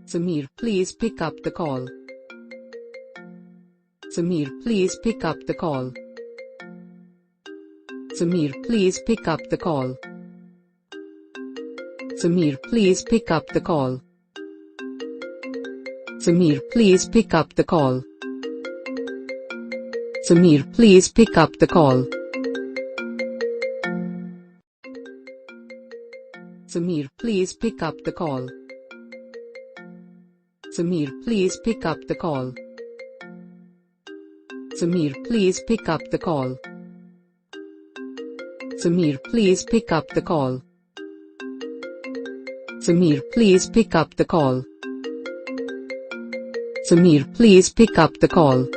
Samir, please pick up the call. Samir, please pick up the call. Samir, please pick up the call. Samir, please pick up the call. Samir, please pick up the call. Samir, please pick up the call. Samir, please pick up the call. Samir, please pick up the call. Samir, please pick up the call. Samir, please pick up the call. Samir, please pick up the call. Samir, please pick up the call.